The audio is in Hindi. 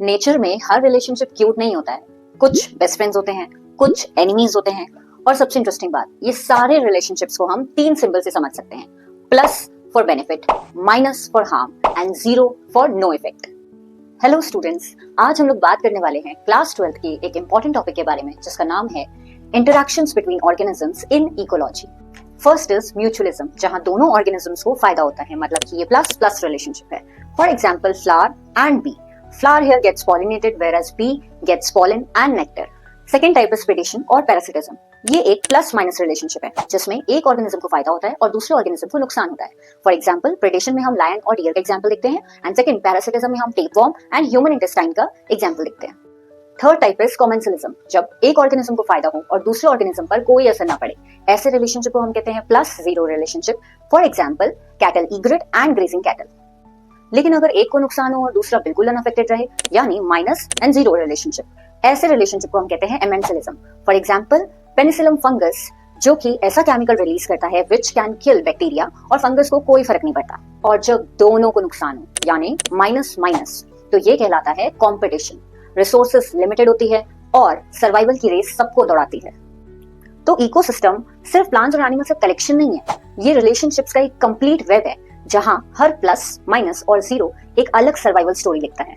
नेचर में हर रिलेशनशिप क्यूट नहीं होता है। कुछ बेस्ट फ्रेंड्स होते हैं, कुछ एनिमीज होते हैं, और सबसे इंटरेस्टिंग बात, ये सारे रिलेशनशिप्स को हम 3 सिंबल से समझ सकते हैं। Plus for benefit, minus for harm and 0 for no effect. Hello students, आज हम लोग बात करने वाले हैं क्लास 12 के एक इंपॉर्टेंट टॉपिक के बारे में, जिसका नाम है interactions between organisms in ecology. First is mutualism, जहां दोनों ऑर्गेनिजम्स को फायदा होता है, मतलब कि ये प्लस प्लस रिलेशनशिप है। For example flower and B, flower here gets pollinated whereas bee gets pollen and nectar. Second type is predation और parasitism. ये एक प्लस माइनस रिलेशनशिप है, जिसमें एक ऑर्गेनिज्म को फायदा होता है और दूसरे ऑर्गेनिज्म को नुकसान होता है। फॉर एग्जांपल प्रेडेशन में हम लायन और डियर का एग्जांपल देखते हैं, एंड सेकंड पैरासिटिज्म में हम टेपवॉर्म एंड ह्यूमन इंटेस्टाइन का एग्जांपल देखते हैं। थर्ड टाइप इज कॉमेंसलिज्म, जब एक ऑर्गेनिज्म को फायदा हो और दूसरे ऑर्गेनिज्म पर कोई असर ना पड़े। ऐसे रिलेशनशिप को हम कहते हैं plus zero relationship. For example cattle egret and grazing cattle. लेकिन अगर एक को नुकसान हो और दूसरा बिल्कुल अनअफेक्टेड रहे, यानी माइनस एंड जीरो रिलेशनशिप, ऐसे रिलेशनशिप को हम कहते हैं amensalism. For example Penicillium fungus, जो कि ऐसा केमिकल रिलीज करता है विच कैन किल बैक्टीरिया, और फंगस को कोई फर्क नहीं पड़ता। और जब दोनों को नुकसान हो, यानी माइनस माइनस, तो ये कहलाता है कॉम्पिटिशन। रिसोर्सेस लिमिटेड होती है और सर्वाइवल की रेस सबको दौड़ाती है। तो इकोसिस्टम सिर्फ प्लांट्स और एनिमल्स का कलेक्शन नहीं है, ये रिलेशनशिप्स का एक कंप्लीट वेब है, जहां हर प्लस, माइनस और जीरो एक अलग सर्वाइवल स्टोरी लिखता है।